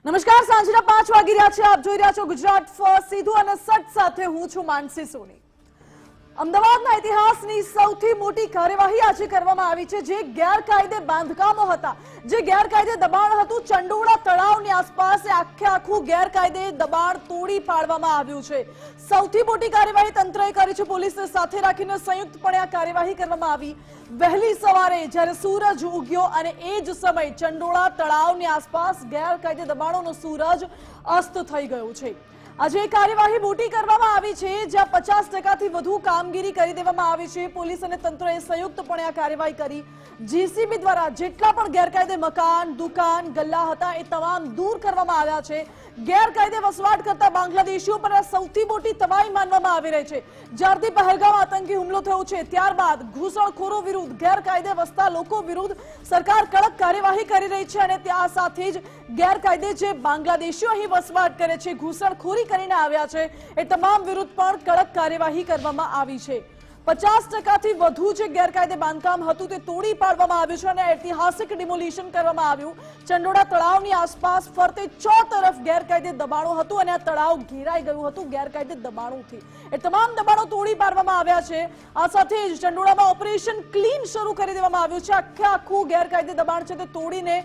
નમસ્કાર, સાંજના 5 વાગી રહ્યા છે. આપ જોઈ રહ્યા છો ગુજરાત ફર્સ્ટ. સીધું અને સચ સાથે હું છું માનસી સોની. અમદાવાદના ઇતિહાસની સૌથી મોટી કાર્યવાહી આજે કરવામાં આવી છે. જે ગેરકાયદે બાંધકામો હતા, જે ગેરકાયદે દબાણ હતું, ચંડોળા તળાવની આસપાસ આખું ગેરકાયદે દબાણ તોડી પાડવામાં આવ્યું છે. સૌથી મોટી કાર્યવાહી તંત્રએ કરી છે. પોલીસને સાથે રાખીને સંયુક્તપણે આ કાર્યવાહી કરવામાં આવી. વહેલી સવારે જ્યારે સૂરજ ઉગ્યો અને એ જ સમય ચંડોળા તળાવની આસપાસ ગેરકાયદે દબાણોનો સૂરજ અસ્ત થઈ ગયો છે. આજે કાર્યવાહી મોટી કરવામાં આવી છે, જ્યાં 50% વધુ કામગીરી કરી દેવામાં આવી છે. પોલીસ અને તંત્રએ સંયુક્તપણે આ કાર્યવાહી કરી. જીસીબી દ્વારા જેટલા પણ ગેરકાયદે મકાન, દુકાન, ગલ્લા હતા એ તમામ દૂર કરવામાં આવ્યા છે. ગેરકાયદે વસવાટ કરતા બાંગ્લાદેશીઓ પર સૌથી મોટી તબાહી માનવામાં આવી રહી છે. જ્યારથી પહેલગામ આતંકી હુમલો થયો છે ત્યારબાદ ઘૂસણખોરો વિરુદ્ધ, ગેરકાયદે વસતા લોકો વિરુદ્ધ સરકાર કડક કાર્યવાહી કરી રહી છે. અને ત્યાં સાથે જ ગેરકાયદે જે બાંગ્લાદેશીઓ અહીં વસવાટ કરે છે, ઘૂસણખોરી કરીને આવ્યા છે, એ તમામ વિરુદ્ધ પણ કડક કાર્યવાહી કરવામાં આવી છે. 50%થી વધુ જે ગેરકાયદે બાંધકામ હતું તે તોડી પાડવામાં આવ્યું છે અને ઐતિહાસિક ડિમોલિશન કરવામાં આવ્યું. ચંડોળા તળાવની આસપાસ ફરતે ચોતરફ ગેરકાયદે દબાણો હતું અને આ તળાવ ઘેરાઈ ગયું હતું ગેરકાયદે દબાણોથી. એ તમામ દબાણો તોડી પાડવામાં આવ્યા છે. આ સાથે જ ચંડોળામાં ઓપરેશન ક્લીન શરૂ કરી દેવામાં આવ્યું છે. આખું ગેરકાયદે દબાણ છે તે તોડીને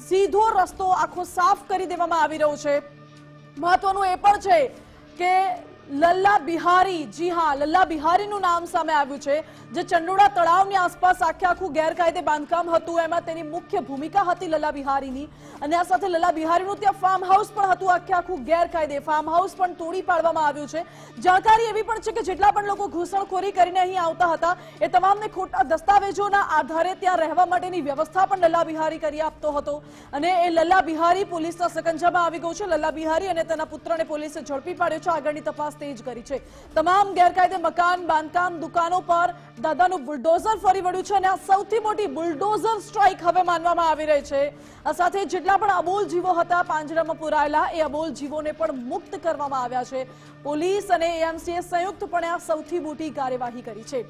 સીધો રસ્તો આખો સાફ કરી દેવામાં આવી રહ્યો છે. મહત્વનું એ પણ છે કે લલ્લા બિહારી, જી હા, લલ્લા બિહારીનું નામ સામે આવ્યું છે. જે ચંડોળા તળાવની આસપાસ આખું ગેરકાયદે બાંધકામ હતું એમાં તેની મુખ્ય ભૂમિકા હતી લલ્લા બિહારીની. અને આ સાથે લલ્લા બિહારીનું ત્યાં ફાર્મ હાઉસ પણ હતું. આખું ગેરકાયદે ફાર્મ હાઉસ પણ તોડી પાડવામાં આવ્યું છે. જાણકારી એવી પણ છે કે જેટલા પણ લોકો ઘૂસણખોરી કરીને અહીં આવતા હતા એ તમામને ખોટા દસ્તાવેજોના આધારે ત્યાં રહેવા માટેની વ્યવસ્થા પણ લલ્લા બિહારી કરી આપતો હતો. અને એ લલ્લા બિહારી પોલીસના સકંજામાં આવી ગયો છે. લલ્લા બિહારી અને તેના પુત્રને પોલીસે ઝડપી પાડ્યો છે. આગળની તપાસ તેજ કરી છે. તમામ ગેરકાયદે મકાન, બાંધકામ, દુકાનો પર દાદાનું બુલડોઝર ફરી વળ્યું છે અને આ સૌથી મોટી બુલડોઝર સ્ટ્રાઇક હવે માનવામાં આવી રહી છે. આ સાથે જેટલા પણ અબોલ જીવો હતા પાંજરામાં પુરાયેલા, એ અબોલ જીવોને પણ મુક્ત કરવામાં આવ્યા છે. પોલીસ અને એએમસીએ સંયુક્તપણે આ સૌથી મોટી કાર્યવાહી કરી છે.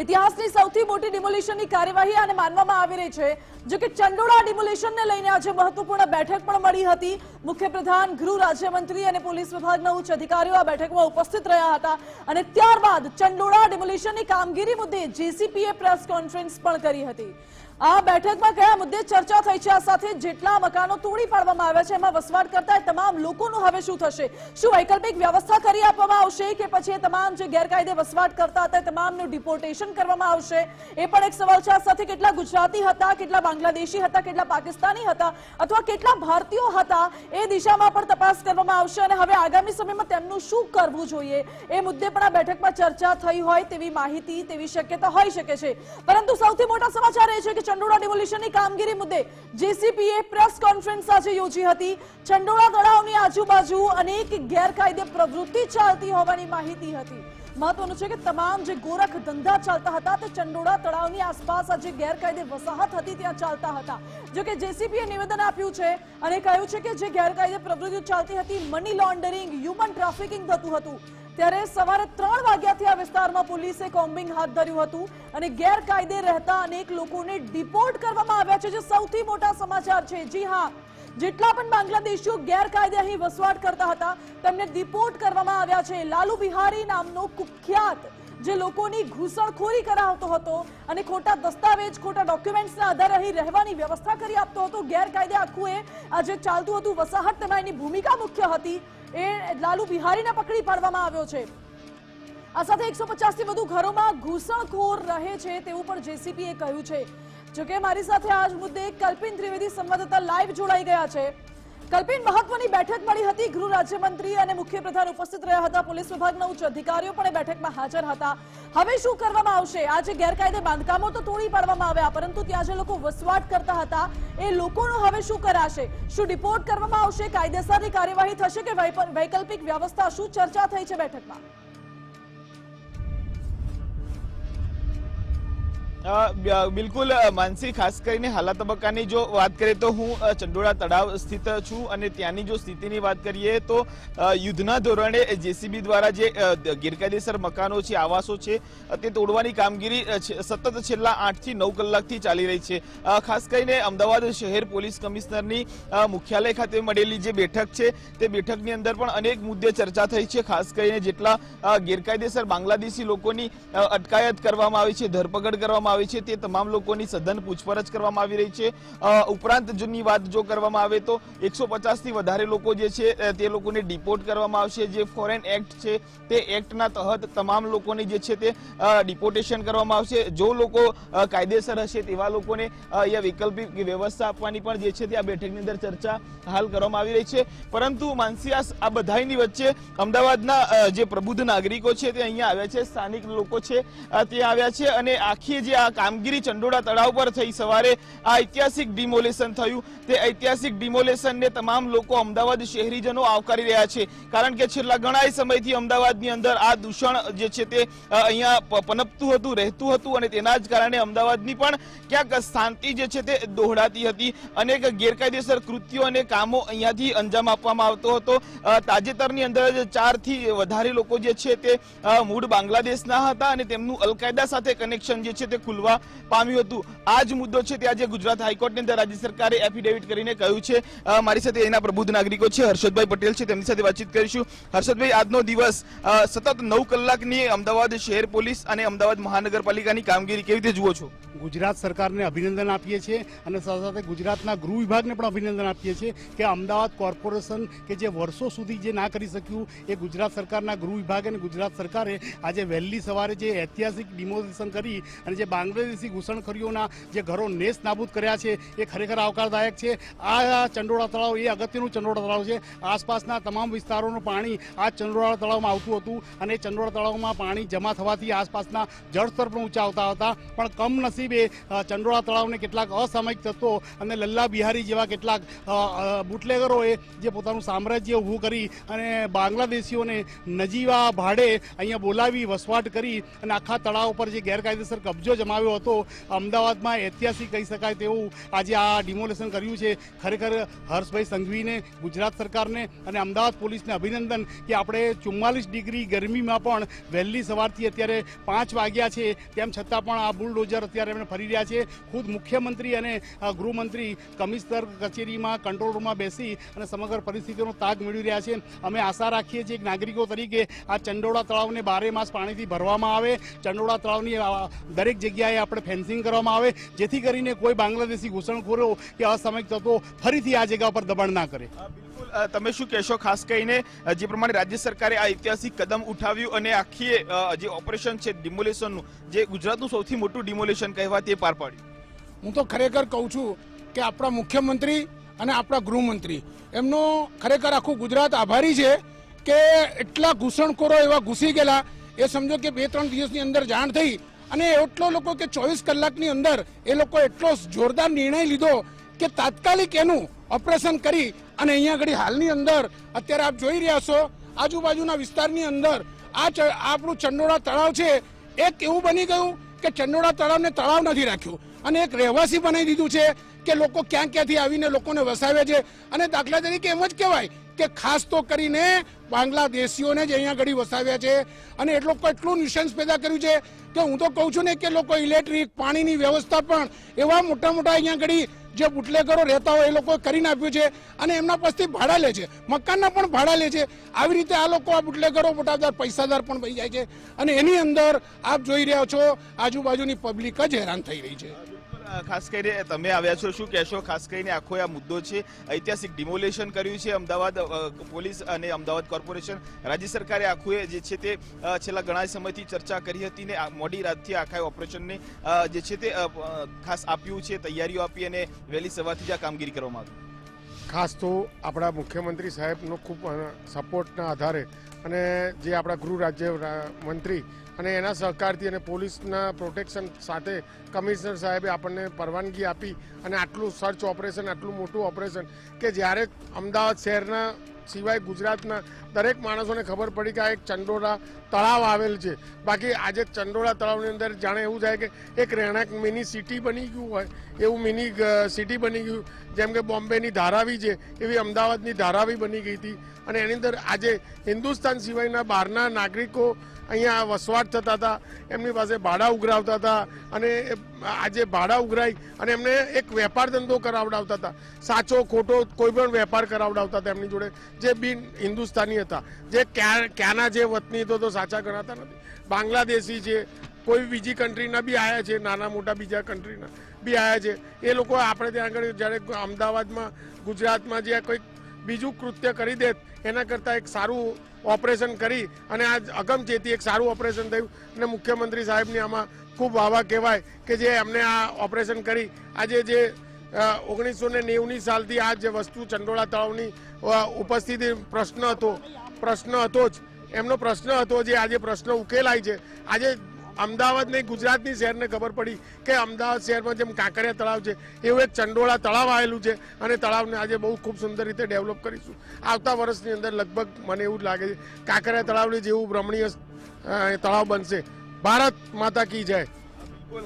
ઇતિહાસની સૌથી મોટી ડિમોલિશનની કાર્યવાહી આને માનવામાં આવી રહી છે. જો કે ચંડોળા ડિમોલિશનને લઈને આજે મહત્વપૂર્ણ બેઠક પણ મળી હતી. મુખ્યપ્રધાન, ગૃહ રાજ્યમંત્રી અને પોલીસ વિભાગના ઉચ્ચ અધિકારીઓ આ બેઠકમાં ઉપસ્થિત રહ્યા હતા. અને ત્યારબાદ ચંડોળા ડિમોલિશનની કામગીરી મુદ્દે જેસીપીએ પ્રેસ કોન્ફરન્સ પણ કરી હતી. આ બેઠકમાં કયા મુદ્દે ચર્ચા થઈ છે, આ સાથે જેટલા મકાનો તોડી પાડવામાં આવ્યા છે એમાં વસવાટ કરતા તમામ લોકોનું હવે શું થશે? શું વૈકલ્પિક વ્યવસ્થા કરી આપવામાં આવશે કે પછી તમામ જે ગેરકાયદે વસવાટ કરતા હતા તમામનું ડિપોર્ટેશન કરવામાં આવશે? એ પણ એક સવાલ છે. આ સાથે કેટલા ગુજરાતી હતા, કેટલા બાંગ્લાદેશી હતા, કેટલા પાકિસ્તાની હતા અથવા કેટલા ભારતીયો હતા એ દિશામાં પણ તપાસ કરવામાં આવશે. અને હવે આગામી સમયમાં તેમનું શું કરવું જોઈએ એ મુદ્દે પણ આ બેઠકમાં ચર્ચા થઈ હોય તેવી માહિતી, તેવી શક્યતા હોઈ શકે છે. પરંતુ સૌથી મોટા સમાચાર એ છે કે ચંડોળા ડિમોલિશનની કામગીરી મુદ્દે જેસીપીએ પ્રેસ કોન્ફરન્સ આજે યોજી હતી. ચંડોળા તળાવની આજુબાજુ અનેક ગેરકાયદે પ્રવૃત્તિ ચાલતી હોવાની માહિતી હતી. મહત્વનું છે કે તમામ જે ગોરખ ધંધા ચાલતા હતા તે ચંડોળા તળાવની આસપાસ જે ગેરકાયદે વસાહત હતી ત્યાં ચાલતા હતા. જો કે જેસીપીએ નિવેદન આપ્યું છે અને કહ્યું છે કે જે ગેરકાયદે પ્રવૃત્તિઓ ચાલતી હતી, મની લોન્ડરિંગ, હ્યુમન ટ્રાફિકિંગ થતું હતું. ત્યારે સવારે 3 વાગ્યાથી આ વિસ્તારમાં પોલીસે કોમ્બિંગ હાથ ધર્યું હતું અને ગેરકાયદે રહેતા અનેક લોકોને ડિપોર્ટ કરવામાં આવ્યા છે. જે સૌથી મોટા સમાચાર છે. જી હા, જેટલા પણ બાંગ્લાદેશીઓ ગેરકાયદે અહીં વસવાટ કરતા હતા તેમને ડિપોર્ટ કરવામાં આવ્યા છે. લાલુ બિહારી નામનો કુખ્યાત જે લોકોની ઘૂસણખોરી કરાવતો હતો અને ખોટા દસ્તાવેજ, ખોટા ડોક્યુમેન્ટ્સના આધારે અહીં રહેવાની વ્યવસ્થા કરી આપતો હતો. ગેરકાયદે આખું એ આજે ચાલતું હતું વસાહત, તેમાં એની ભૂમિકા મુખ્ય હતી. એ લાલુ બિહારીને પકડી પાડવામાં આવ્યો છે. આ સાથે 150થી વધુ ઘરોમાં ઘૂસણખોર રહે છે તેવું પણ જેસીપીએ કહ્યું છે. જોકે મારી સાથે આજ મુદ્દે કલ્પિન ત્રિવેદી સંવાદદાતા લાઈવ જોડાઈ ગયા છે. કલ્પિન, મહત્વની બેઠક મળી હતી. ગૃહ રાજ્યમંત્રી અને મુખ્યપ્રધાન ઉપસ્થિત રહ્યા હતા. પોલીસ વિભાગના ઉચ્ચ અધિકારીઓ પણ બેઠકમાં હાજર હતા. હવે શું કરવામાં આવશે? આ જે ગેરકાયદે બાંધકામો તો તોડી પાડવામાં આવ્યા, પરંતુ ત્યાં જે લોકો વસવાટ કરતા હતા એ લોકોનું હવે શું કરાશે? શું ડિપોર્ટ કરવામાં આવશે? કાયદેસરની કાર્યવાહી થશે કે વૈકલ્પિક વ્યવસ્થા? શું ચર્ચા થઈ છે બેઠકમાં? બિલકુલ માનસી, ખાસ કરીને હાલના તબક્કાની જો વાત કરીએ તો હું ચંડોળા તળાવ સ્થિત છું અને ત્યાંની જો સ્થિતિની વાત કરીએ તો યુદ્ધના ધોરણે જેસીબી દ્વારા જે ગેરકાયદેસર મકાનો છે, આવાસો છે, તે તોડવાની કામગીરી સતત છેલ્લા 8 થી 9 કલાકથી ચાલી રહી છે. ખાસ કરીને અમદાવાદ શહેર પોલીસ કમિશનરની મુખ્યાલય ખાતે મળેલી જે બેઠક છે તે બેઠકની અંદર પણ અનેક મુદ્દે ચર્ચા થઈ છે. ખાસ કરીને જેટલા ગેરકાયદેસર બાંગ્લાદેશી લોકોની અટકાયત કરવામાં આવી છે, ધરપકડ કરવામાં આવી છે, તે તમામ લોકોની સઘન પૂછપરછ કરવામાં આવી રહી છે. ઉપરાંત જૂની વાત જો કરવામાં આવે તો 150 થી વધારે લોકો જે છે તે લોકોને ડિપોર્ટ કરવામાં આવશે. જે ફોરેન એક્ટ છે તે એક્ટના તહત તમામ લોકોને જે છે તે ડિપોર્ટેશન કરવામાં આવશે. જો લોકો કાયદેસર હશે તેવા લોકોને અહીંયા વૈકલ્પિક વ્યવસ્થા આપવાની પણ જે છે તે આ બેઠકની અંદર ચર્ચા હાલ કરવામાં આવી રહી છે. પરંતુ માનસી, આ બધાની વચ્ચે અમદાવાદના જે પ્રબુદ્ધ નાગરિકો છે તે અહીંયા આવ્યા છે, સ્થાનિક લોકો છે તે આવ્યા છે અને આખી જે આ કામગીરી ચંડોળા તળાવ પર થઈ સવારે આ ઐતિહાસિક ડિમોલેશન થયું, તે ઐતિહાસિક ડિમોલેશનને તમામ લોકો અમદાવાદ શહેરીજનો આવકારી રહ્યા છે. કારણ કે છેલ્લા ઘણા સમયથી અમદાવાદની અંદર આ દૂષણ જે છે તે અહીંયા પનપતું હતું, રહેતું હતું અને તેના જ કારણે અમદાવાદની પણ ક્યાંક શાંતિ જે છે તે દોહડાતી હતી. અનેક ગેરકાયદેસર કૃત્યો અને કામો અહીંયાથી અંજામ આપવામાં આવતો હતો. તાજેતરની અંદર જ 4 થી વધારે લોકો જે છે તે મૂળ બાંગ્લાદેશના હતા અને તેમનું અલકાયદા સાથે કનેક્શન જે છે તે ખુલવા પામ્યું હતું. આ જ મુદ્દો છે તે આજે ગુજરાત હાઈકોર્ટની અંદર રાજ્ય સરકારે એફિડેવિટ કરીને કહ્યું છે. મારી સાથે એના પ્રબુદ્ધ નાગરિકો છે, હર્ષદભાઈ પટેલ છે, તેમની સાથે વાતચીત કરીશું. હર્ષદભાઈ, આજનો દિવસ સતત 9 કલાકની અમદાવાદ શહેર પોલીસ અને અમદાવાદ મહાનગરપાલિકાની કામગીરી કેવી રીતે જુઓ છો? ગુજરાત સરકારને અભિનંદન આપીએ છીએ અને સાથે સાથે ગુજરાતના ગૃહ વિભાગને પણ અભિનંદન આપીએ છીએ કે અમદાવાદ કોર્પોરેશન કે જે વર્ષો સુધી જે ના કરી શક્યું એ ગુજરાત સરકારના ગૃહ વિભાગ અને ગુજરાત સરકારે આજે વહેલી સવારે જે ઐતિહાસિક ડિમોલેશન કરી અને જે બાંગ્લાદેશી ઘૂસણખોરીઓના જે ઘરો નેસ્ત નાબૂદ કર્યા છે એ ખરેખર આવકારદાયક છે. આ ચંડોળા તળાવ એ અગત્યનું ચંડોળા તળાવ છે. આસપાસના તમામ વિસ્તારોનું પાણી આ ચંડોળા તળાવમાં આવતું હતું અને ચંડોળા તળાવમાં પાણી જમા થવાથી આસપાસના જળસ્તર પણ ઊંચા આવતા હતા. પણ કમનસીબે ચંડોળા તળાવને કેટલાક અસામાયિક તત્વો અને લલ્લા બિહારી જેવા કેટલાક બુટલેગરોએ જે પોતાનું સામ્રાજ્ય ઊભું કરી અને બાંગ્લાદેશીઓને નજીવા ભાડે અહીંયા બોલાવી વસવાટ કરી અને આખા તળાવ પર જે ગેરકાયદેસર કબજો જમાવ્યો હતો. અમદાવાદમાં ઐતિહાસિક કહી શકાય તેવું આજે આ ડિમોલેશન કર્યું છે. ખરેખર હર્ષભાઈ સંઘવીને, ગુજરાત સરકારને અને અમદાવાદ પોલીસને અભિનંદન કે આપણે 44 ડિગ્રી ગરમીમાં પણ વહેલી સવારથી અત્યારે 5 વાગ્યા છે તેમ છતાં પણ આ બુલડોઝર અત્યારે એમણે ફરી રહ્યા છે. ખુદ મુખ્યમંત્રી અને ગૃહમંત્રી કમિશનર કચેરીમાં કંટ્રોલ રૂમમાં બેસી અને સમગ્ર પરિસ્થિતિનો તાગ મેળવી રહ્યા છે. અમે આશા રાખીએ છીએ કે નાગરિકો તરીકે આ ચંડોળા તળાવને 12 માસ પાણીથી ભરવામાં આવે. ચંડોળા તળાવની દરેક જગ્યાએ આપણે ફેન્સિંગ કરવામાં આવે જેથી કરીને કોઈ બાંગ્લાદેશી ઘૂસણખોરો કે અસામાયિક તત્વો ફરીથી આ જગ્યા પર દબાણ ના કરે. તમે શું કહેશો? ખાસ કરીને જે પ્રમાણે રાજ્ય સરકારે આ ઐતિહાસિક કદમ ઉઠાવ્યું અને આખી જે ઓપરેશન છે ડિમોલેશનનું, જે ગુજરાતનું સૌથી મોટું ડિમોલેશન કહેવાય તે પાર પાડ્યું. હું તો ખરેખર કહું છું કે આપણા મુખ્યમંત્રી અને આપણા ગૃહમંત્રી એમનો ખરેખર આખું ગુજરાત આભારી છે કે એટલા ઘૂસણખોરો એવા ઘૂસી ગયેલા. એ સમજો કે 2-3 દિવસની અંદર જાણ થઈ અને એટલો લોકો કે 24 કલાકની અંદર એ લોકો એટલો જોરદાર નિર્ણય લીધો કે તાત્કાલિક એનું ઓપરેશન કરી અને અહીંયા આગળ હાલની અંદર અત્યારે આપ જોઈ રહ્યા છો આજુબાજુના વિસ્તારની અંદર આપણું ચંડોળા તળાવ છે એક એવું બની ગયું કે ચંડોળા તળાવને તળાવ નથી રાખ્યું અને એક રહેવાસી બનાવી દીધું છે કે લોકો ક્યાં ક્યાંથી આવીને લોકોને વસાવે છે. અને દાખલા તરીકે એમ જ કહેવાય કે ખાસ તો કરીને બાંગ્લાદેશીઓને જ અહીંયા આગળ વસાવ્યા છે અને એ લોકો એટલું ન્યુસન્સ પેદા કર્યું છે કે હું તો કહું છું ને કે લોકો ઇલેક્ટ્રિક પાણીની વ્યવસ્થા પણ એવા મોટા મોટા અહીંયા આગળ જે બુટલેગરો રહેતા હોય એ લોકો કરીને આપ્યું છે અને એમના પાસેથી ભાડા લે છે, મકાનના પણ ભાડા લે છે. આવી રીતે આ લોકો આ બુટલેગરો મોટાદાર પૈસાદાર પણ બની જાય છે અને એની અંદર આપ જોઈ રહ્યા છો આજુબાજુની પબ્લિક જ હેરાન થઈ રહી છે. ખાસ કરીને તમે આવ્યા છો, શું કહેશો? ખાસ કરીને આખો આ મુદ્દો છે, ઐતિહાસિક ડિમોલેશન કર્યું છે અમદાવાદ પોલીસ અને અમદાવાદ કોર્પોરેશન. રાજ્ય સરકારે આખું જે છે તે છેલ્લા ઘણા સમયથી ચર્ચા કરી હતી ને મોડી રાતથી આખા ઓપરેશનને જે છે તે ખાસ આપ્યું છે, તૈયારીઓ આપી અને વહેલી સવારથી જ આ કામગીરી કરવામાં આવી. ખાસ તો આપણા મુખ્યમંત્રી સાહેબનો ખૂબ સપોર્ટના આધારે અને જે આપણા ગૃહ રાજ્ય મંત્રી અને એના સહકારથી અને પોલીસના પ્રોટેક્શન સાથે કમિશનર સાહેબે આપણને પરવાનગી આપી અને આટલું સર્ચ ઓપરેશન, આટલું મોટું ઓપરેશન કે જ્યારે અમદાવાદ શહેરના સિવાય ગુજરાતના દરેક માણસોને ખબર પડી કે આ એક ચંડોળા તળાવ આવેલ છે. બાકી આજે ચંડોળા તળાવની અંદર જાણે એવું થાય કે એક રહેણાંક મિની સિટી બની ગયું હોય એવું મિની સિટી બની ગયું. જેમ કે બોમ્બેની ધારાવી છે એવી અમદાવાદની ધારાવી બની ગઈ હતી અને એની અંદર આજે હિન્દુસ્તાન સિવાયના બહારના નાગરિકો અહીંયા વસવાટ થતા હતા, એમની પાસે ભાડા ઉઘરાવતા હતા અને આજે ભાડા ઉઘરાઈ અને એમને એક વેપાર ધંધો કરાવડાવતા હતા. સાચો ખોટો કોઈ પણ વેપાર કરાવડાવતા હતા એમની જોડે, જે બિન હિન્દુસ્તાની હતા, જે ક્યાંના જે વતની તો સાચા ગણાતા નથી. બાંગ્લાદેશી છે, કોઈ બીજી કન્ટ્રીના બી આવ્યા છે, નાના મોટા બીજા કન્ટ્રીના બી આવ્યા છે. એ લોકો આપણે ત્યાં આગળ જ્યારે અમદાવાદમાં ગુજરાતમાં જે કંઈક બીજું કૃત્ય કરી દે એના કરતાં એક સારું ઓપરેશન કરી અને આ અગમચેતી એક સારું ઓપરેશન થયું અને મુખ્યમંત્રી સાહેબની આમાં ખૂબ વાહવા કહેવાય કે જે એમને આ ઓપરેશન કરી આજે જે 1990ની સાલથી આ જે વસ્તુ ચંડોળા તળાવની ઉપસ્થિતિ પ્રશ્ન હતો જ એમનો પ્રશ્ન હતો, જે આજે પ્રશ્ન ઉકેલાય છે. આજે અમદાવાદ નહીં ગુજરાતની શહેરને ખબર પડી કે અમદાવાદ શહેરમાં જેમ કાંકરિયા તળાવ છે એવું એક ચંડોળા તળાવ આવેલું છે અને તળાવને આજે બહુ ખૂબ સુંદર રીતે ડેવલપ કરીશું. આવતા વર્ષની અંદર લગભગ મને એવું જ લાગે છે કાંકરિયા તળાવની જેવું રમણીય તળાવ બનશે. ભારત માતા કી જય.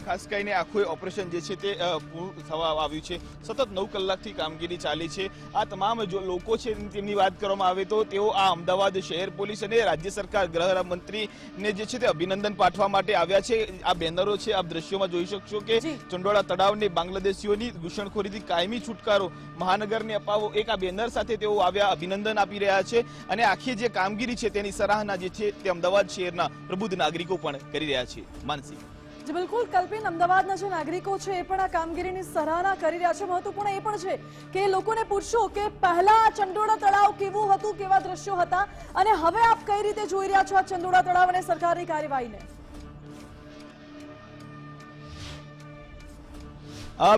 ખાસ કરીને આખું ઓપરેશન જે છે તે પૂર્ણ થવા આવ્યું છે. સતત 9 કલાકથી કામગીરી ચાલી છે. આ તમામ જો લોકો છે તેમની વાત કરવામાં આવે તો તેઓ આ અમદાવાદ શહેર પોલીસ અને રાજ્ય સરકાર ગૃહ મંત્રીને જે છે તે અભિનંદન પાઠવા માટે આવ્યા છે. આ બેનરો છે, આપ દ્રશ્યોમાં જોઈ શકશો કે ચંડોળા તળાવને બાંગ્લાદેશીઓની ઘૂસણખોરીથી કાયમી છુટકારો મહાનગરને અપાવો, એક આ બેનર સાથે તેઓ આવ્યા, અભિનંદન આપી રહ્યા છે અને આખી જે કામગીરી છે તેની સરાહના જે છે તે અમદાવાદ શહેરના પ્રબુદ્ધ નાગરિકો પણ કરી રહ્યા છે. માનસી. જી બિલકુલ કલ્પિન, અમદાવાદના જે નાગરિકો છે એ પણ આ કામગીરીની સરાહના કરી રહ્યા છે. મહત્વપૂર્ણ એ પણ છે કે લોકોને પૂછશો કે પહેલા ચંડોળા તળાવ કેવું હતું, કેવા દ્રશ્યો હતા અને હવે આપ કઈ રીતે જોઈ રહ્યા છો આ ચંડોળા તળાવ અને સરકારની કાર્યવાહીને?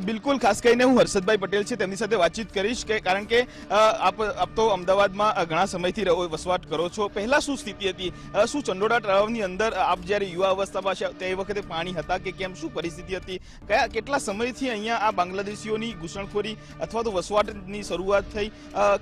બિલકુલ, ખાસ કરીને હું હર્ષદભાઈ પટેલ છે તેમની સાથે વાતચીત કરીશ કે કારણ કે આપ તો અમદાવાદમાં ઘણા સમયથી વસવાટ કરો છો. પહેલા શું સ્થિતિ હતી? શું ચંડોળા તળાવની અંદર આપ જ્યારે યુવા અવસ્થામાં છે તે વખતે પાણી હતા કે કેમ, શું પરિસ્થિતિ હતી? કેટલા સમયથી અહીંયા આ બાંગ્લાદેશીઓની ઘૂસણખોરી અથવા તો વસવાટની શરૂઆત થઈ?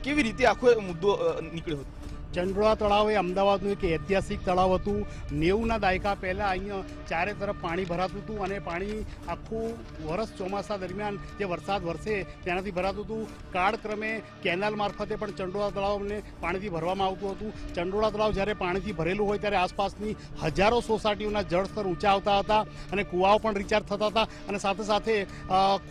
કેવી રીતે આખો મુદ્દો નીકળ્યો હતો? ચંડોળા તળાવ એ અમદાવાદનું એક ઐતિહાસિક તળાવ હતું. 90ના દાયકા પહેલાં અહીંયા ચારે તરફ પાણી ભરાતું હતું અને પાણી આખું વર્ષ ચોમાસા દરમિયાન જે વરસાદ વરસે તેનાથી ભરાતું હતું. કાળક્રમે કેનાલ મારફતે પણ ચંડોળા તળાવને પાણીથી ભરવામાં આવતું હતું. ચંડોળા તળાવ જ્યારે પાણીથી ભરેલું હોય ત્યારે આસપાસની હજારો સોસાયટીઓના જળસ્તર ઊંચા આવતા હતા અને કૂવાઓ પણ રિચાર્જ થતા હતા અને સાથે સાથે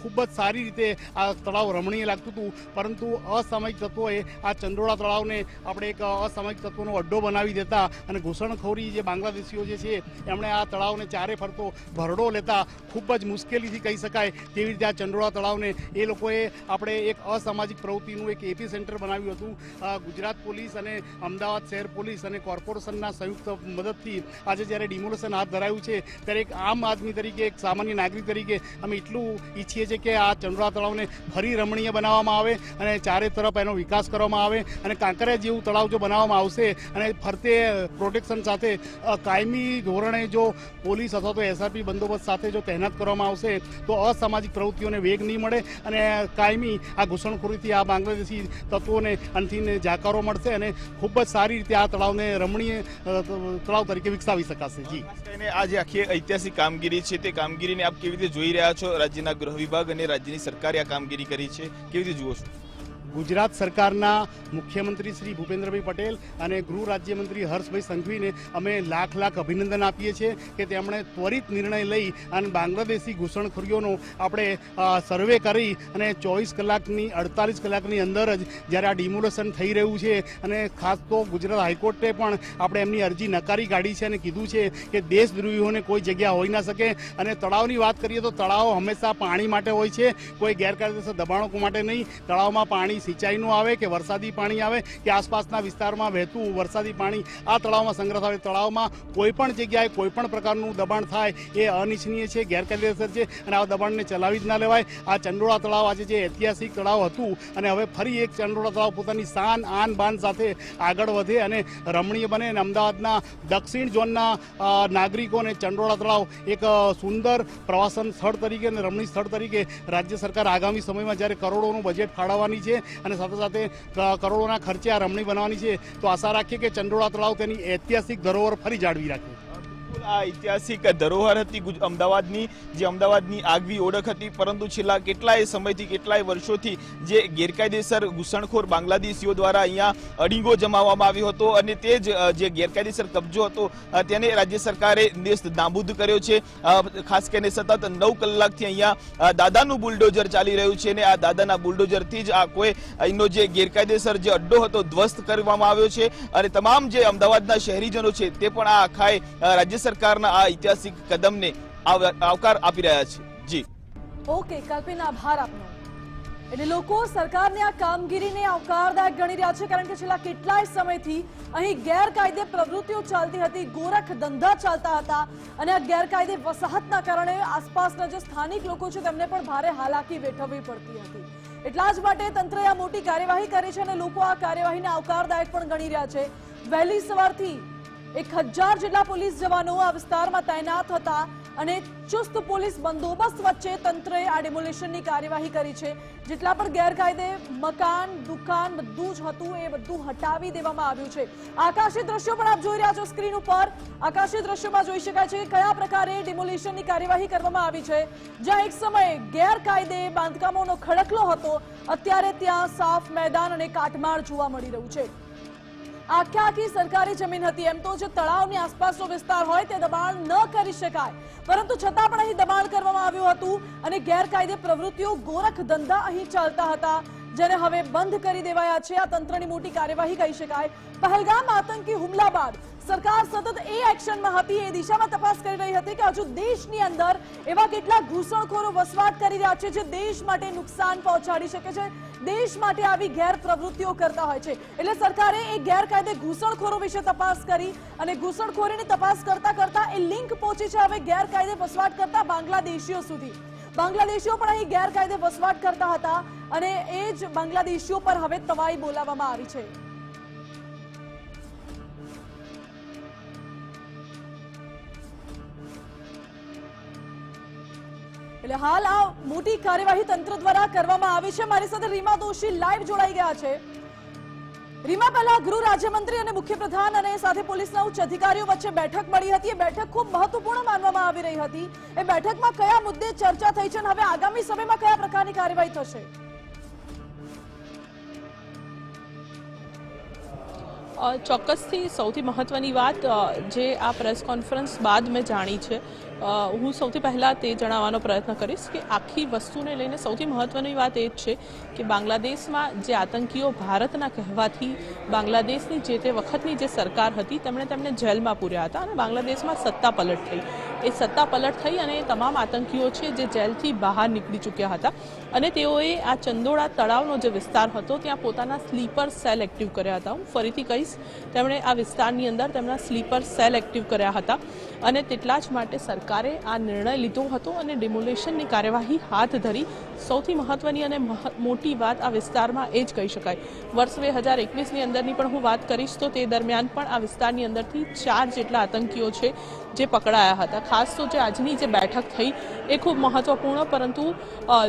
ખૂબ જ સારી રીતે આ તળાવ રમણીય લાગતું હતું. પરંતુ અસામયિક તત્વોએ આ ચંડોળા તળાવને આપણે એક અસામયિક તત્વોનો અડ્ડો બનાવી દેતા અને ઘૂસણખોરી જે બાંગ્લાદેશીઓ જે છે એમણે આ તળાવને ચારે ફરતો ભરડો લેતા ખૂબ જ મુશ્કેલીથી કહી શકાય તેવી રીતે આ ચંડોળા તળાવને એ લોકોએ આપણે એક અસામાજિક પ્રવૃત્તિનું એક એપી સેન્ટર બનાવ્યું હતું. ગુજરાત પોલીસ અને અમદાવાદ શહેર પોલીસ અને કોર્પોરેશનના સંયુક્ત મદદથી આજે જ્યારે ડિમોલેશન હાથ ધરાયું છે ત્યારે એક આમ આદમી તરીકે, એક સામાન્ય નાગરિક તરીકે અમે એટલું ઈચ્છીએ છીએ કે આ ચંડોળા તળાવને ફરી રમણીય બનાવવામાં આવે અને ચારે તરફ એનો વિકાસ કરવામાં આવે અને કાંકરિયા જેવું તળાવ જો બનાવવામાં આવશે અને ફરતે પ્રોટેક્શન સાથે કાયમી ધોરણે જો પોલીસ અથવા તો એસઆરપી બંદોબસ્ત સાથે જો તૈનાત કરવામાં આવશે તો અસામાજિક પ્રવૃત્તિઓને વેગ નહીં મળે અને કાયમી આ ઘૂસણખોરીથી આ બાંગ્લાદેશી તત્વોને અંતિમ જાકારો મળશે અને ખૂબ જ સારી રીતે આ તળાવને રમણીય તળાવ તરીકે વિકસાવી શકાશે. જી, આ જે આખી ઐતિહાસિક કામગીરી છે તે કામગીરીને આપ કેવી રીતે જોઈ રહ્યા છો? રાજ્યના ગૃહ વિભાગ અને રાજ્યની સરકારે આ કામગીરી કરી છે, કેવી રીતે જુઓ છો? ગુજરાત સરકારના મુખ્યમંત્રી શ્રી ભૂપેન્દ્રભાઈ પટેલ અને ગૃહ રાજ્યમંત્રી હર્ષભાઈ સંઘવીને અમે લાખ અભિનંદન આપીએ છીએ કે તેમણે ત્વરિત નિર્ણય લઈ અને બાંગ્લાદેશી ઘૂસણખોરીઓનો આપણે સર્વે કરી અને 24 કલાકની 48 કલાકની અંદર જ જ્યારે આ ડિમોલેશન થઈ રહ્યું છે અને ખાસ તો ગુજરાત હાઈકોર્ટે પણ આપણે એમની અરજી નકારી કાઢી છે અને કીધું છે કે દેશદ્રોહીઓને કોઈ જગ્યા હોઈ ના શકે. અને તળાવની વાત કરીએ તો તળાવ હંમેશા પાણી માટે હોય છે, કોઈ ગેરકાયદેસર દબાણો માટે નહીં. તળાવમાં પાણી સિંચાઈનું આવે કે વરસાદી પાણી આવે કે આસપાસના વિસ્તારમાં વહેતું વરસાદી પાણી આ તળાવમાં સંગ્રહ થાય. તળાવમાં કોઈ પણ જગ્યાએ કોઈ પણ પ્રકારનું દબાણ થાય એ અનિચ્છનીય છે, ગેરકાયદેસર છે અને આ દબાણને ચલાવી જ ના લેવાય. આ ચંડોળા તળાવ આજે જે ઐતિહાસિક તળાવ હતું અને હવે ફરી એક ચંડોળા તળાવ પોતાની શાન આન બાન સાથે આગળ વધે અને રમણીય બને અને અમદાવાદના દક્ષિણ ઝોનના નાગરિકોને ચંડોળા તળાવ એક સુંદર પ્રવાસન સ્થળ તરીકે અને રમણીય સ્થળ તરીકે રાજ્ય સરકાર આગામી સમયમાં જ્યારે કરોડોનું બજેટ ફાળવવાની છે અને સાથે સાથે કરોડોના ખર્ચે આ રમણી બનાવવાની છે, તો આશા રાખીએ કે ચંડોળા તળાવ તેની ઐતિહાસિક ધરોહર ફરી જાળવી રાખે. આ ઐતિહાસિક ધરોહર હતી અમદાવાદની, જે અમદાવાદની આગવી ઓળખ હતી, પરંતુ છેલ્લા કેટલાય સમયથી, કેટલાય વર્ષોથી જે ગેરકાયદેસર ઘૂસણખોર બાંગ્લાદેશીઓ દ્વારા અહીંયા અડીંગો જમાવવામાં આવ્યો હતો અને તે જ જે ગેરકાયદેસર કબજો હતો તેને રાજ્ય સરકારે નાબૂદ કર્યો છે. ખાસ કરીને સતત 9 કલાકથી અહીંયા દાદાનું બુલડોઝર ચાલી રહ્યું છે અને આ દાદાના બુલડોઝરથી જ આ કોઈ અહીંનો જે ગેરકાયદેસર જે અડ્ડો હતો ધ્વસ્ત કરવામાં આવ્યો છે અને તમામ જે અમદાવાદના શહેરીજનો છે તે પણ આ આખાય રાજ્ય સરકારના આ ઐતિહાસિક કદમને આવકાર આપી રહ્યા છે. જી ઓકે કલ્પિન, આભાર આપનો. એટલે લોકો સરકારની આ કામગીરીને આવકારદાયક ગણી રહ્યા છે, કારણ કે છેલ્લા કેટલાય સમયથી અહીં ગેરકાયદે પ્રવૃત્તિઓ ચાલતી હતી, ગોરખ ધંધા ચાલતા હતા અને આ ગેરકાયદે વસાહતના કારણે આસપાસના જે સ્થાનિક લોકો છે તેમને પણ ભારે હાલાકી વેઠવવી પડતી હતી. એટલા જ માટે તંત્રએ આ મોટી કાર્યવાહી કરી છે અને લોકો આ કાર્યવાહીને આવકારદાયક પણ ગણી રહ્યા છે. વહેલી સવારથી 1000 જેટલા પોલીસ જવાનો આ વિસ્તારમાં તૈનાત હતા અને ચુસ્ત પોલીસ બંદોબસ્ત વચ્ચે તંત્રએ આ ડિમોલિશનની કાર્યવાહી કરી છે. જેટલા પણ ગેરકાયદે મકાન, દુકાન બધું જ હતું એ બધું હટાવી દેવામાં આવ્યું છે. આકાશી દ્રશ્યો પણ આપ જોઈ રહ્યા છો સ્ક્રીન ઉપર. આકાશી દ્રશ્યોમાં જોઈ શકાય છે કે કયા પ્રકારે ડિમોલિશનની કાર્યવાહી કરવામાં આવી છે. જ્યાં એક સમયે ગેરકાયદે બાંધકામોનો ખડકલો હતો, અત્યારે ત્યાં સાફ મેદાન અને કાટમાળ જોવા મળી રહ્યું છે. આખી સરકારી જમીન હતી. એમ તો જે તળાવની આસપાસનો વિસ્તાર હોય તે દબાણ ન કરી શકાય, પરંતુ છતાં પણ અહીં દબાણ કરવામાં આવ્યું હતું અને ગેરકાયદે પ્રવૃત્તિઓ, ગોરખ ધંધા અહીં ચાલતા હતા, જેને હવે બંધ કરી દેવાયા છે. આ તંત્રની મોટી કાર્યવાહી કહી શકાય. પહેલગામ આતંકી હુમલા બાદ સરકાર સતત એ એક્શનમાં હતી, એ દિશામાં તપાસ કરી રહી હતી કે હજુ દેશની અંદર એવા કેટલા ઘૂસણખોરો વસવાટ કરી રહ્યા છે જે દેશ માટે નુકસાન પહોંચાડી શકે છે, દેશ માટે આવી ગેર પ્રવૃત્તિઓ કરતા હોય છે. એટલે સરકારે એ ગેરકાયદે ઘૂસણખોરો વિશે તપાસ કરી અને ઘૂસણખોરીની તપાસ કરતા કરતા એ લિંક પહોંચી છે હવે ગેરકાયદે વસવાટ કરતા બાંગ્લાદેશીઓ સુધી. બાંગ્લાદેશીઓ પણ અહીં ગેરકાયદે વસવાટ કરતા હતા અને એ જ બાંગ્લાદેશીઓ પર હવે તવાઈ બોલાવવામાં આવી છે. એટલે હાલ આ મોટી કાર્યવાહી તંત્ર દ્વારા કરવામાં આવી છે. મારી સાથે રીમા દોશી લાઈવ જોડાઈ ગયા છે. રીમા, પહેલા ગૃહ રાજ્યમંત્રી અને મુખ્યપ્રધાન અને સાથે પોલીસના ઉચ્ચ અધિકારીઓ વચ્ચે બેઠક મળી હતી. એ બેઠક ખૂબ મહત્વપૂર્ણ માનવામાં આવી રહી હતી. એ બેઠકમાં કયા મુદ્દે ચર્ચા થઈ છે અને હવે આગામી સમયમાં કયા પ્રકારની કાર્યવાહી થશે? ચોક્કસથી સૌથી મહત્વની વાત જે આ પ્રેસ કોન્ફરન્સ બાદ મેં જાણી છે, હું સૌથી પહેલાં તે જણાવવાનો પ્રયત્ન કરીશ કે આખી વસ્તુને લઈને સૌથી મહત્વની વાત એ જ છે કે બાંગ્લાદેશમાં જે આતંકીઓ ભારતના કહેવાથી બાંગ્લાદેશની જે તે વખતની જે સરકાર હતી તેમને જેલમાં પૂર્યા હતા અને બાંગ્લાદેશમાં સત્તા પલટ થઈ. એ સત્તા પલટ થઈ અને તમામ આતંકીઓ છે જે જેલથી બહાર નીકળી ચૂક્યા હતા અને તેઓએ આ ચંદોળા તળાવનો જે વિસ્તાર હતો ત્યાં પોતાના સ્લીપર સેલ એક્ટિવ કર્યા હતા. હું ફરીથી કહીશ, તેમણે આ વિસ્તારની અંદર તેમના સ્લીપર સેલ એક્ટિવ કર્યા હતા અને તેટલા જ માટે સરકારે આ નિર્ણય લીધો હતો અને ડિમોલિશનની કાર્યવાહી હાથ ધરી. સૌથી મહત્વની અને મોટી વાત આ વિસ્તારમાં એ જ કહી શકાય. વર્ષ 2021ની અંદરની પણ હું વાત કરીશ તો તે દરમિયાન પણ આ વિસ્તારની અંદરથી 4 જેટલા આતંકીઓ છે જે પકડાયા હતા. ખાસ તો જે આજની જે બેઠક થઈ એ ખૂબ મહત્વપૂર્ણ, પરંતુ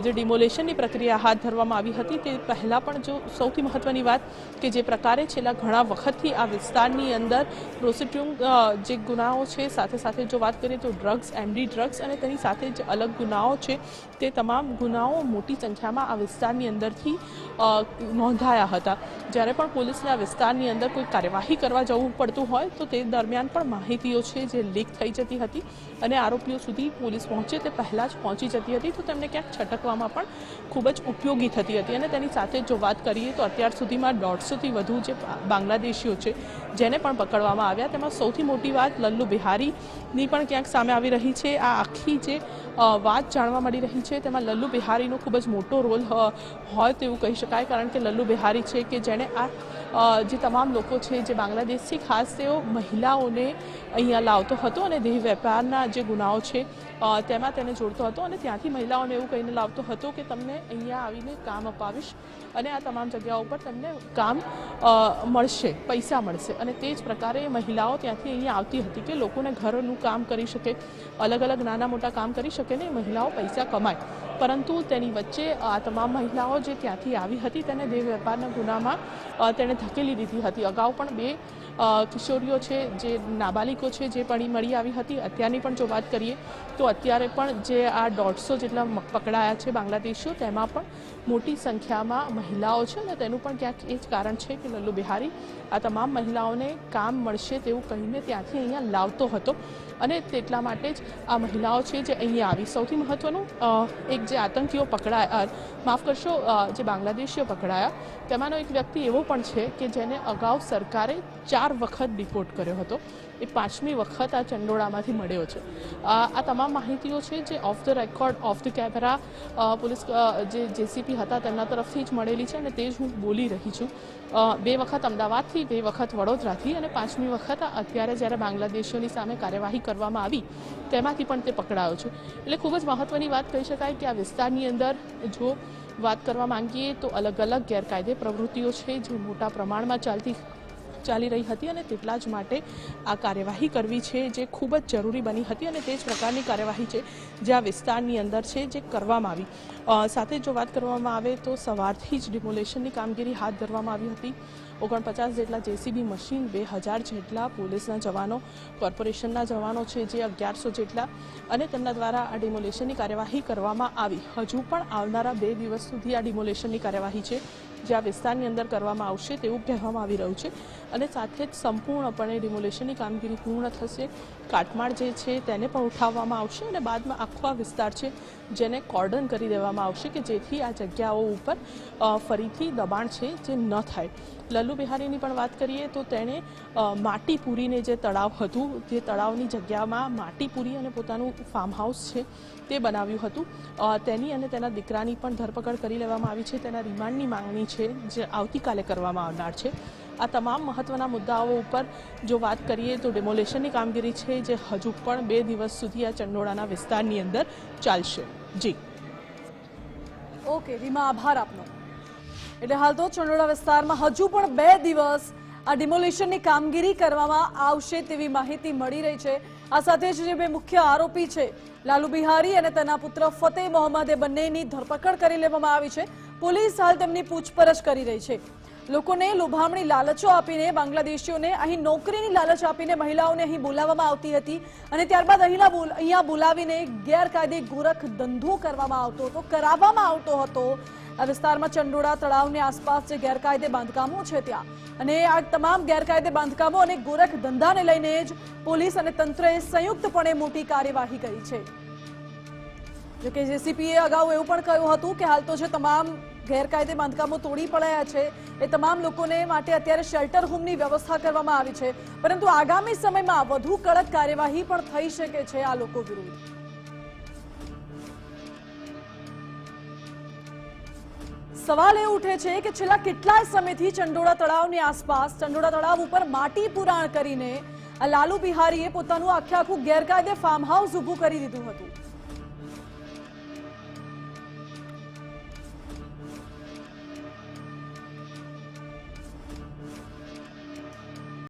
જે ડિમોલિશનની પ્રક્રિયા હાથ ધરવામાં આવી હતી તે પહેલાં પણ જો સૌથી મહત્વની વાત કે જે પ્રકારે છેલ્લા ઘણા વખતથી આ વિસ્તારની અંદર પ્રોસ્ટિટ્યુશન જે ગુનાઓ છે, સાથે સાથે જો વાત કરીએ તો ડ્રગ્સ, એમડી ડ્રગ્સ અને તેની સાથે જે અલગ ગુનાઓ છે તે તમામ ગુનાઓ મોટી સંખ્યામાં આ વિસ્તારની અંદરથી નોંધાયા હતા. જ્યારે પણ પોલીસને આ વિસ્તારની અંદર કોઈ કાર્યવાહી કરવા જવું પડતું હોય તો તે દરમિયાન પણ માહિતીઓ છે જે લીક થઈ જતી હતી અને આરોપીઓ સુધી પોલીસ પહોંચે તે પહેલાં જ પહોંચી જતી હતી, તો તેમને ક્યાંક છટકવામાં પણ ખૂબ જ ઉપયોગી થતી હતી. અને તેની સાથે જો વાત કરીએ તો અત્યાર સુધીમાં 150થી વધુ જે બાંગ્લાદેશીઓ છે જેને પણ પકડવામાં આવ્યા, તેમાં સૌથી મોટી વાત લલ્લુ બિહારીની પણ ક્યાંક સામે આવી રહી છે. આ આખી જે વાત જાણવા મળી રહી છે તેમાં લલ્લુ બિહારીનો ખૂબ જ મોટો રોલ હોય તેવું કહી શકાય, કારણ કે લલ્લુ બિહારી છે કે જેણે આ જે તમામ લોકો છે જે બાંગ્લાદેશથી, ખાસ તેઓ મહિલાઓને અહીંયા લાવતો હતો અને દેહ વેપારના જે ગુનાઓ છે તેમાં તેને જોડતો હતો અને ત્યાંથી મહિલાઓને એવું કહીને લાવતો હતો કે તમને અહીંયા આવીને કામ અપાવીશ અને આ તમામ જગ્યાઓ પર તમને કામ મળશે, પૈસા મળશે. અને તે જ પ્રકારે મહિલાઓ ત્યાંથી અહીંયા આવતી હતી કે લોકોને ઘરનું કામ કરી શકે, અલગ અલગ નાના મોટા કામ કરી શકે ને મહિલાઓ પૈસા કમાય. પરંતુ તેની વચ્ચે આ તમામ મહિલાઓ જે ત્યાંથી આવી હતી તેને દેહ વેપારના ગુનામાં તેણે ધકેલી દીધી હતી. અગાઉ પણ 2 કિશોરીઓ છે જે નાબાલિગો છે જે મળી આવી હતી. અત્યારની પણ જો વાત કરીએ તો અત્યારે પણ જે આ 150 જેટલા પકડાયા છે બાંગ્લાદેશીઓ, તેમાં પણ મોટી સંખ્યામાં મહિલાઓ છે અને તેનું પણ ક્યાંક એ જ કારણ છે કે લલ્લુ બિહારી આ તમામ મહિલાઓને કામ મળશે તેવું કહીને ત્યાંથી અહીંયા લાવતો હતો અને તેટલા માટે જ આ મહિલાઓ છે જે અહીંયા આવી. સૌથી મહત્વનું એક જે આતંકીઓ પકડાયા, માફ કરશો, જે બાંગ્લાદેશીઓ પકડાયા તેમાંનો એક વ્યક્તિ એવો પણ છે કે જેને અગાઉ સરકારે 4 વખત ડિપોર્ટ કર્યો હતો. એ 5મી વખત આ ચંડોળામાંથી મળ્યો છે. આ તમામ માહિતીઓ છે જે of the record, of the camera police જે જેસીપી હતા તેમના તરફથી જ મળેલી છે અને તે જ હું બોલી રહી છું. 2 વખત અમદાવાદથી, 2 વખત વડોદરાથી અને 5મી વખત અત્યારે જ્યારે બાંગ્લાદેશીઓની સામે કાર્યવાહી કરવામાં આવી તેમાંથી પણ તે પકડાયો છે. એટલે ખૂબ જ મહત્વની વાત કહી શકાય કે આ વિસ્તારની અંદર જો વાત કરવા માંગીએ તો અલગ અલગ ગેરકાયદે પ્રવૃત્તિઓ છે જે મોટા પ્રમાણમાં ચાલી રહી હતી અને તેટલા જ માટે આ કાર્યવાહી કરવી છે જે ખૂબ જ જરૂરી બની હતી અને તે જ પ્રકારની કાર્યવાહી છે જે આ વિસ્તારની અંદર છે જે કરવામાં આવી. સાથે જો વાત કરવામાં આવે તો સવારથી જ ડિમોલેશનની કામગીરી હાથ ધરવામાં આવી હતી. 49 જેટલા જેસીબી મશીન, 2000 જેટલા પોલીસના જવાનો, કોર્પોરેશનના જવાનો છે જે 1100 જેટલા અને તેમના દ્વારા આ ડિમોલેશનની કાર્યવાહી કરવામાં આવી. હજુ પણ આવનારા 2 દિવસ સુધી આ ડિમોલેશનની કાર્યવાહી છે જે આ વિસ્તારની અંદર કરવામાં આવશે તેવું કહેવામાં આવી રહ્યું છે અને સાથે જ સંપૂર્ણપણે ડિમોલેશનની કામગીરી પૂર્ણ થશે. કાટમાળ જે છે તેને પણ ઉઠાવવામાં આવશે અને બાદમાં આખો આ વિસ્તાર છે જેને કોર્ડન કરી દેવામાં આવશે કે જેથી આ જગ્યાઓ ઉપર ફરીથી દબાણ છે જે ન થાય. લલ્લુ બિહારીની પણ વાત કરીએ તો તેણે માટી પૂરીને જે તળાવ હતું તે તળાવની જગ્યામાં માટી પૂરી અને પોતાનું ફાર્મ હાઉસ છે તે બનાવ્યું હતું. તેની અને તેના દીકરાની પણ ધરપકડ કરી લેવામાં આવી છે. તેના રિમાન્ડની માંગણી છે જે આવતીકાલે કરવામાં આવનાર છે. આ તમામ મહત્વના મુદ્દાઓ ઉપર જો વાત કરીએ તો ડિમોલેશનની કામગીરી છે જે હજુ પણ 2 દિવસ સુધી આ ચંડોળાના વિસ્તારની અંદર ચાલશે. જી ઓકે રીમા, આભાર આપનો. એટલે હાલ તો ચંડોળા વિસ્તારમાં હજુ પણ 2 દિવસ આ ડિમોલિશનની કામગીરી કરવામાં આવશે તેવી માહિતી મળી રહી છે. આ સાથે જ જે 2 મુખ્ય આરોપી છે લાલુ બિહારી અને તેના પુત્ર ફતેહ મોહમ્મદ, એ બંનેની ધરપકડ કરી લેવામાં આવી છે. પોલીસ હાલ તેમની પૂછપરછ કરી રહી છે. લોકોને લોભામણી લાલચો આપીને, બાંગ્લાદેશીઓને અહીં નોકરીની લાલચ આપીને મહિલાઓને અહીં બોલાવવામાં આવતી હતી અને ત્યારબાદ અહીંયા બોલાવીને ગેરકાયદે ગોરખ ધંધો કરાવવામાં આવતો હતો. આ વિસ્તારમાં ચંડોળા તળાવની આસપાસ જે ગેરકાયદે બાંધકામો છે ત્યાં, અને આ તમામ ગેરકાયદે બાંધકામો અને ગોરખ ધંધાને લઈને જ પોલીસ અને તંત્રએ સંયુક્તપણે મોટી કાર્યવાહી કરી છે. જોકે જેસીપીએ અગાઉ એવું પણ કહ્યું હતું કે હાલ તો જે તમામ ગેરકાયદે બાંધકામો તોડી પડાયા છે એ તમામ લોકોને માટે અત્યારે શેલ્ટર હોમની વ્યવસ્થા કરવામાં આવી છે, પરંતુ આગામી સમયમાં વધુ કડક કાર્યવાહી પણ થઈ શકે છે આ લોકો વિરુદ્ધ. સવાલ એ ઉઠે છે કે છેલ્લા કેટલાય સમયથી ચંડોળા તળાવની આસપાસ, ચંડોળા તળાવ ઉપર માટી પુરાણ કરીને આ લાલુ બિહારીએ પોતાનું આખું ગેરકાયદે ફાર્મ હાઉસ ઊભું કરી દીધું હતું.